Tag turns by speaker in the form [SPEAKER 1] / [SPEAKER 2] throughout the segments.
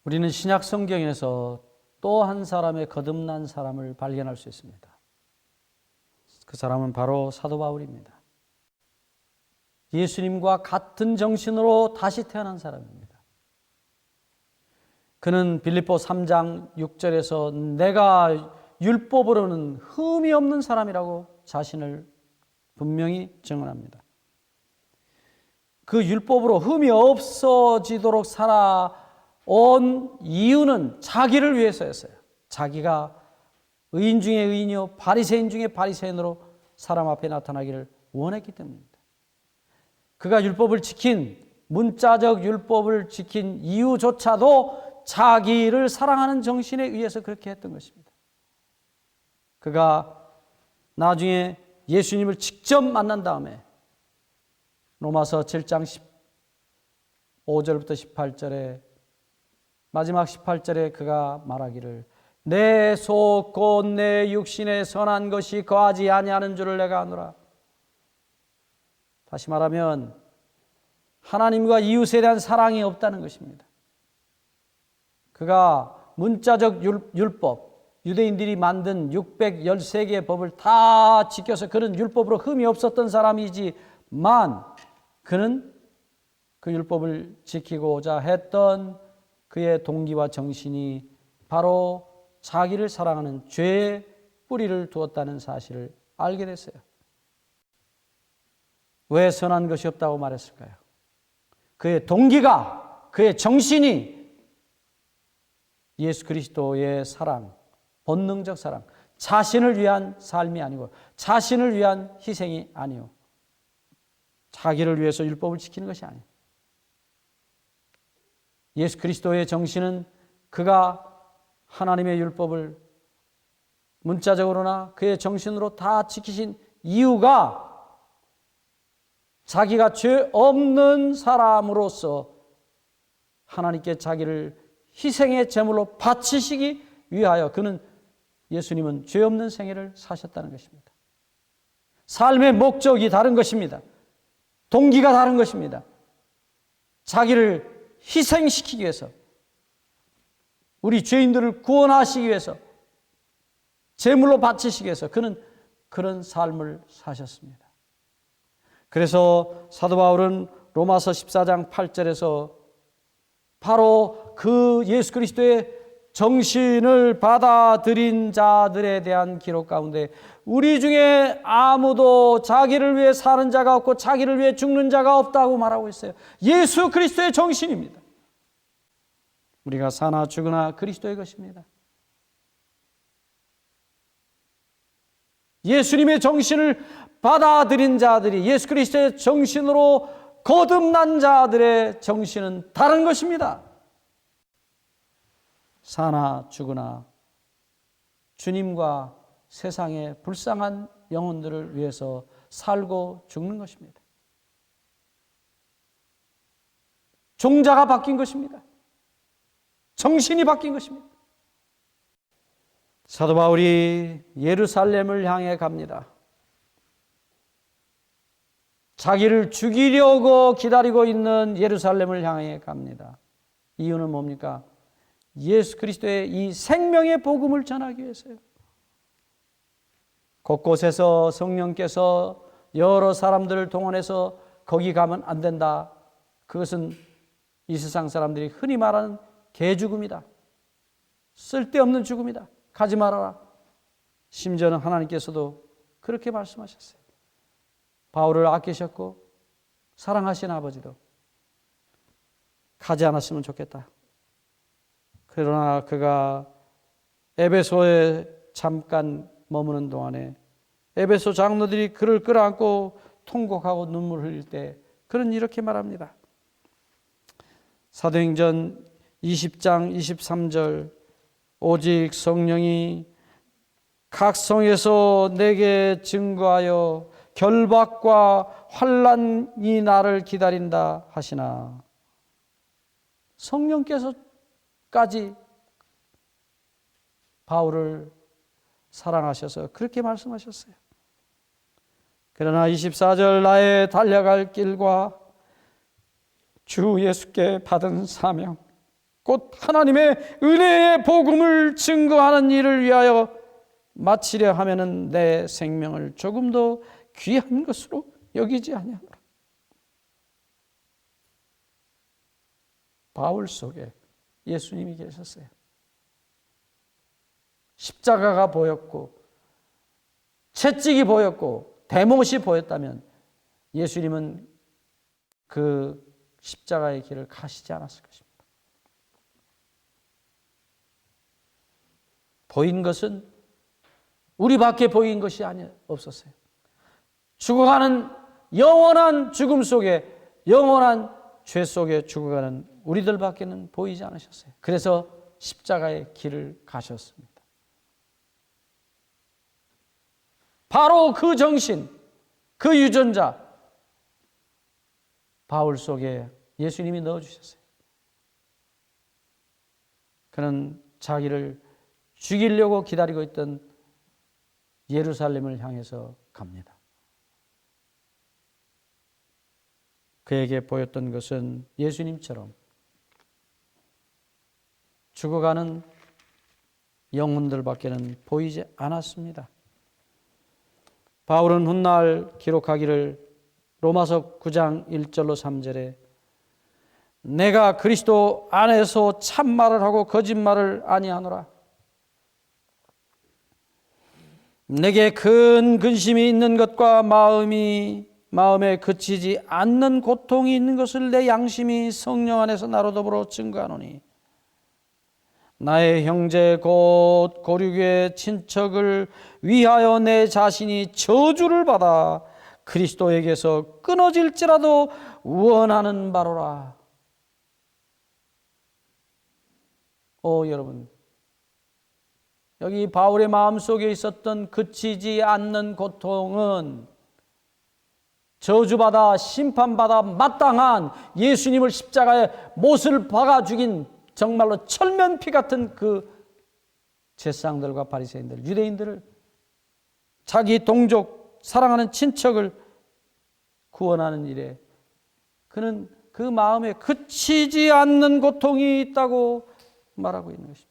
[SPEAKER 1] 우리는 신약 성경에서 또 한 사람의 거듭난 사람을 발견할 수 있습니다. 그 사람은 바로 사도 바울입니다. 예수님과 같은 정신으로 다시 태어난 사람입니다. 그는 빌립보 3장 6절에서 내가 율법으로는 흠이 없는 사람이라고 자신을 분명히 증언합니다. 그 율법으로 흠이 없어지도록 살아온 이유는 자기를 위해서였어요. 자기가 의인 중에 의인이요 바리새인 중에 바리새인으로 사람 앞에 나타나기를 원했기 때문입니다. 그가 율법을 지킨, 문자적 율법을 지킨 이유조차도 자기를 사랑하는 정신에 의해서 그렇게 했던 것입니다. 그가 나중에 예수님을 직접 만난 다음에 로마서 7장 15절부터 18절에 마지막 18절에 그가 말하기를 내 속 곧 내 육신에 선한 것이 거하지 아니하는 줄을 내가 아노라. 다시 말하면 하나님과 이웃에 대한 사랑이 없다는 것입니다. 그가 문자적 율법, 유대인들이 만든 613개의 법을 다 지켜서 그는 율법으로 흠이 없었던 사람이지만 그는 그 율법을 지키고자 했던 그의 동기와 정신이 바로 자기를 사랑하는 죄의 뿌리를 두었다는 사실을 알게 됐어요. 왜 선한 것이 없다고 말했을까요? 그의 동기가, 그의 정신이 예수 그리스도의 사랑, 본능적 사랑, 자신을 위한 삶이 아니고 자신을 위한 희생이 아니요 자기를 위해서 율법을 지키는 것이 아니에요. 예수 그리스도의 정신은 그가 하나님의 율법을 문자적으로나 그의 정신으로 다 지키신 이유가 자기가 죄 없는 사람으로서 하나님께 자기를 희생의 제물로 바치시기 위하여 그는 예수님은 죄 없는 생애를 사셨다는 것입니다. 삶의 목적이 다른 것입니다. 동기가 다른 것입니다. 자기를 희생시키기 위해서 우리 죄인들을 구원하시기 위해서 제물로 바치시기 위해서 그는 그런 삶을 사셨습니다. 그래서 사도 바울은 로마서 14장 8절에서 바로 그 예수 그리스도의 정신을 받아들인 자들에 대한 기록 가운데 우리 중에 아무도 자기를 위해 사는 자가 없고 자기를 위해 죽는 자가 없다고 말하고 있어요. 예수 그리스도의 정신입니다. 우리가 사나 죽으나 그리스도의 것입니다. 예수님의 정신을 받아들인 자들이 예수 그리스도의 정신으로 거듭난 자들의 정신은 다른 것입니다. 사나 죽으나 주님과 세상의 불쌍한 영혼들을 위해서 살고 죽는 것입니다. 종자가 바뀐 것입니다. 정신이 바뀐 것입니다. 사도 바울이 예루살렘을 향해 갑니다. 자기를 죽이려고 기다리고 있는 예루살렘을 향해 갑니다. 이유는 뭡니까? 예수 그리스도의 이 생명의 복음을 전하기 위해서요. 곳곳에서 성령께서 여러 사람들을 동원해서 거기 가면 안 된다. 그것은 이 세상 사람들이 흔히 말하는 개죽음이다. 쓸데없는 죽음이다. 가지 말아라. 심지어는 하나님께서도 그렇게 말씀하셨어요. 바울을 아끼셨고 사랑하신 아버지도 가지 않았으면 좋겠다. 그러나 그가 에베소에 잠깐 머무는 동안에 에베소 장로들이 그를 끌어안고 통곡하고 눈물 흘릴 때 그는 이렇게 말합니다. 사도행전 20장 23절 오직 성령이 각 성에서 내게 증거하여 결박과 환난이 나를 기다린다 하시나 성령께서까지 바울을 사랑하셔서 그렇게 말씀하셨어요. 그러나 24절 나의 달려갈 길과 주 예수께 받은 사명 곧 하나님의 은혜의 복음을 증거하는 일을 위하여 마치려 하면은 내 생명을 조금 더 귀한 것으로 여기지 아니하노라. 바울 속에 예수님이 계셨어요. 십자가가 보였고 채찍이 보였고 대못이 보였다면 예수님은 그 십자가의 길을 가시지 않았을 것입니다. 보인 것은 우리밖에 보인 것이 없었어요. 죽어가는 영원한 죽음 속에, 영원한 죄 속에 죽어가는 우리들밖에는 보이지 않으셨어요. 그래서 십자가의 길을 가셨습니다. 바로 그 정신, 그 유전자, 바울 속에 예수님이 넣어주셨어요. 그는 자기를 죽이려고 기다리고 있던 예루살렘을 향해서 갑니다. 그에게 보였던 것은 예수님처럼 죽어가는 영혼들밖에는 보이지 않았습니다. 바울은 훗날 기록하기를 로마서 9장 1절로 3절에 내가 그리스도 안에서 참말을 하고 거짓말을 아니하노라. 내게 큰 근심이 있는 것과 마음에 그치지 않는 고통이 있는 것을 내 양심이 성령 안에서 나로 더불어 증거하노니 나의 형제 곧 고륙의 친척을 위하여 내 자신이 저주를 받아 그리스도에게서 끊어질지라도 원하는 바로라. 여러분, 여기 바울의 마음속에 있었던 그치지 않는 고통은 저주받아 심판받아 마땅한 예수님을 십자가에 못을 박아 죽인 정말로 철면피 같은 그 제사장들과 바리새인들, 유대인들을, 자기 동족, 사랑하는 친척을 구원하는 일에 그는 그 마음에 그치지 않는 고통이 있다고 말하고 있는 것입니다.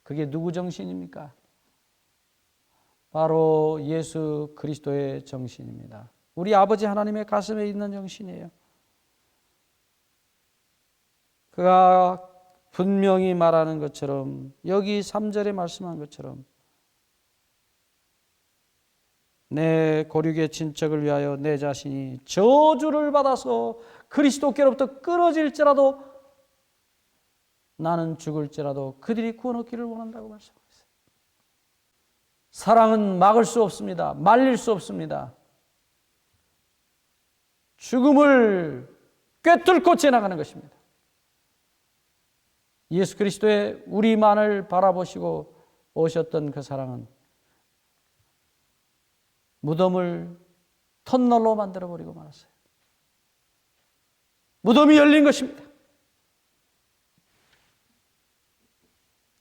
[SPEAKER 1] 그게 누구 정신입니까? 바로 예수 그리스도의 정신입니다. 우리 아버지 하나님의 가슴에 있는 정신이에요. 그가 분명히 말하는 것처럼, 여기 3절에 말씀한 것처럼 내 고륙의 친척을 위하여 내 자신이 저주를 받아서 그리스도께로부터 끊어질지라도 나는 죽을지라도 그들이 구원 얻기를 원한다고 말씀하고 있어요. 사랑은 막을 수 없습니다. 말릴 수 없습니다. 죽음을 꿰뚫고 지나가는 것입니다. 예수 그리스도의 우리만을 바라보시고 오셨던 그 사랑은 무덤을 터널로 만들어버리고 말았어요. 무덤이 열린 것입니다.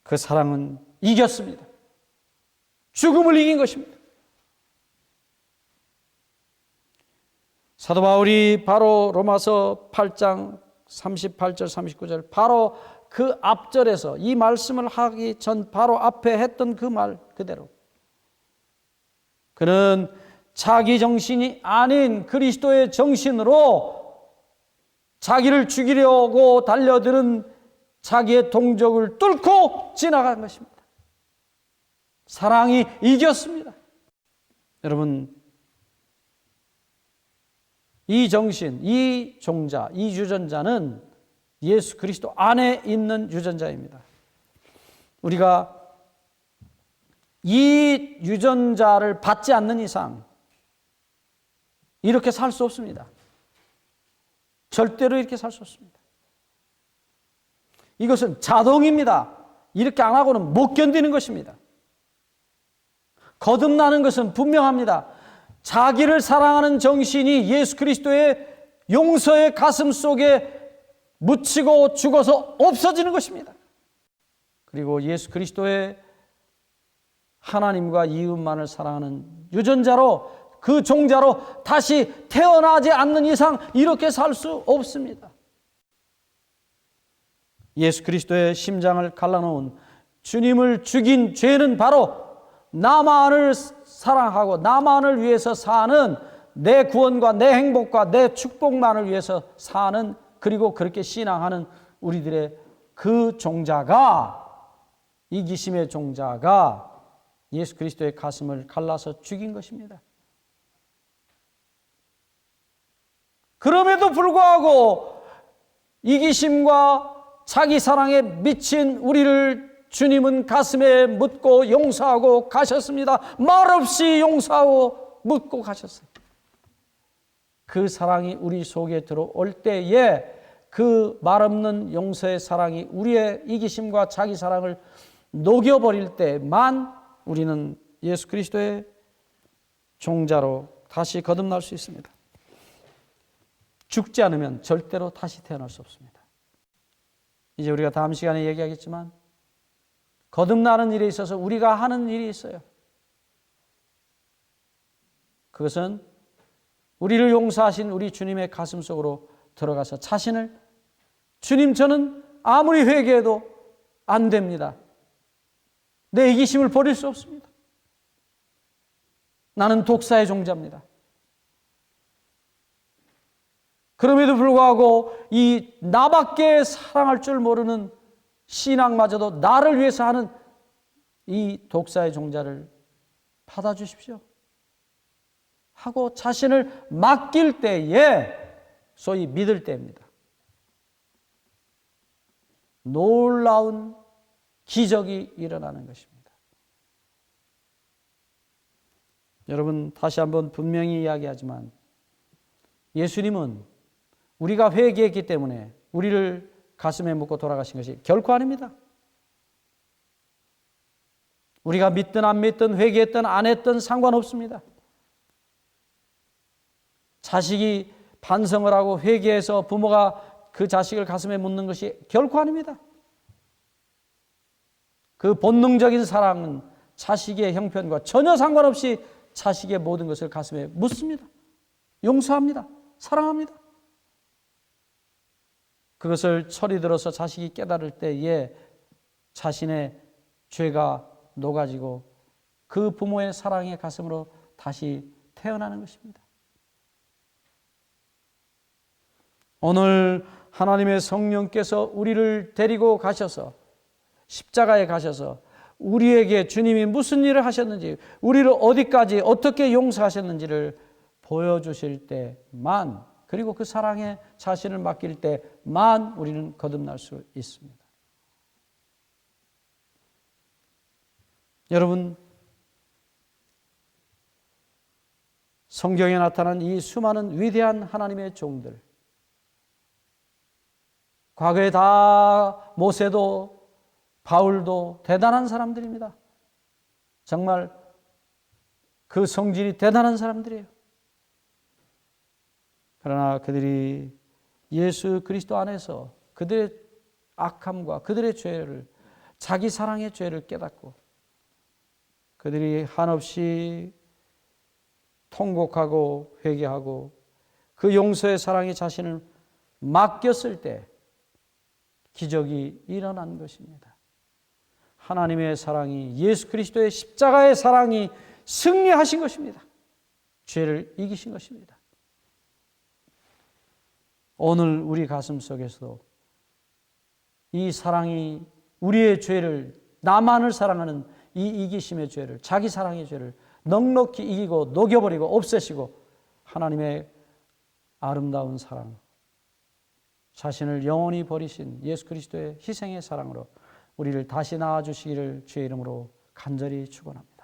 [SPEAKER 1] 그 사랑은 이겼습니다. 죽음을 이긴 것입니다. 사도 바울이 바로 로마서 8장 38절 39절 바로 그 앞절에서 이 말씀을 하기 전 바로 앞에 했던 그 말 그대로 그는 자기 정신이 아닌 그리스도의 정신으로 자기를 죽이려고 달려드는 자기의 동족을 뚫고 지나간 것입니다. 사랑이 이겼습니다. 여러분, 이 정신, 이 종자, 이 유전자는 예수 그리스도 안에 있는 유전자입니다. 우리가 이 유전자를 받지 않는 이상 이렇게 살 수 없습니다. 절대로 이렇게 살 수 없습니다. 이것은 자동입니다. 이렇게 안 하고는 못 견디는 것입니다. 거듭나는 것은 분명합니다. 자기를 사랑하는 정신이 예수 그리스도의 용서의 가슴 속에 묻히고 죽어서 없어지는 것입니다. 그리고 예수 그리스도의 하나님과 이웃만을 사랑하는 유전자로 그 종자로 다시 태어나지 않는 이상 이렇게 살 수 없습니다. 예수 그리스도의 심장을 갈라놓은 주님을 죽인 죄는 바로 나만을 사랑하고 나만을 위해서 사는, 내 구원과 내 행복과 내 축복만을 위해서 사는, 그리고 그렇게 신앙하는 우리들의 그 종자가, 이기심의 종자가 예수 그리스도의 가슴을 갈라서 죽인 것입니다. 그럼에도 불구하고 이기심과 자기 사랑에 미친 우리를 주님은 가슴에 묻고 용서하고 가셨습니다. 말없이 용서하고 묻고 가셨어요. 그 사랑이 우리 속에 들어올 때에 그 말없는 용서의 사랑이 우리의 이기심과 자기 사랑을 녹여버릴 때만 우리는 예수 그리스도의 종자로 다시 거듭날 수 있습니다. 죽지 않으면 절대로 다시 태어날 수 없습니다. 이제 우리가 다음 시간에 얘기하겠지만 거듭나는 일에 있어서 우리가 하는 일이 있어요. 그것은 우리를 용서하신 우리 주님의 가슴 속으로 들어가서 자신을, 주님 저는 아무리 회개해도 안 됩니다. 내 이기심을 버릴 수 없습니다. 나는 독사의 종자입니다. 그럼에도 불구하고 이 나밖에 사랑할 줄 모르는 신앙마저도 나를 위해서 하는 이 독사의 종자를 받아주십시오 하고 자신을 맡길 때에, 소위 믿을 때입니다, 놀라운 기적이 일어나는 것입니다. 여러분, 다시 한번 분명히 이야기하지만 예수님은 우리가 회개했기 때문에 우리를 가슴에 묻고 돌아가신 것이 결코 아닙니다. 우리가 믿든 안 믿든 회개했든 안 했든 상관없습니다. 자식이 반성을 하고 회개해서 부모가 그 자식을 가슴에 묻는 것이 결코 아닙니다. 그 본능적인 사랑은 자식의 형편과 전혀 상관없이 자식의 모든 것을 가슴에 묻습니다. 용서합니다. 사랑합니다. 그것을 철이 들어서 자식이 깨달을 때에 자신의 죄가 녹아지고 그 부모의 사랑의 가슴으로 다시 태어나는 것입니다. 오늘 하나님의 성령께서 우리를 데리고 가셔서 십자가에 가셔서 우리에게 주님이 무슨 일을 하셨는지, 우리를 어디까지 어떻게 용서하셨는지를 보여주실 때만, 그리고 그 사랑에 자신을 맡길 때만 우리는 거듭날 수 있습니다. 여러분, 성경에 나타난 이 수많은 위대한 하나님의 종들, 과거에 다 모세도 바울도 대단한 사람들입니다. 정말 그 성질이 대단한 사람들이에요. 그러나 그들이 예수 그리스도 안에서 그들의 악함과 그들의 죄를, 자기 사랑의 죄를 깨닫고 그들이 한없이 통곡하고 회개하고 그 용서의 사랑에 자신을 맡겼을 때 기적이 일어난 것입니다. 하나님의 사랑이, 예수 그리스도의 십자가의 사랑이 승리하신 것입니다. 죄를 이기신 것입니다. 오늘 우리 가슴 속에서도 이 사랑이 우리의 죄를, 나만을 사랑하는 이 이기심의 죄를, 자기 사랑의 죄를 넉넉히 이기고 녹여버리고 없애시고 하나님의 아름다운 사랑, 자신을 영원히 버리신 예수 그리스도의 희생의 사랑으로 우리를 다시 낳아주시기를 주의 이름으로 간절히 축원합니다.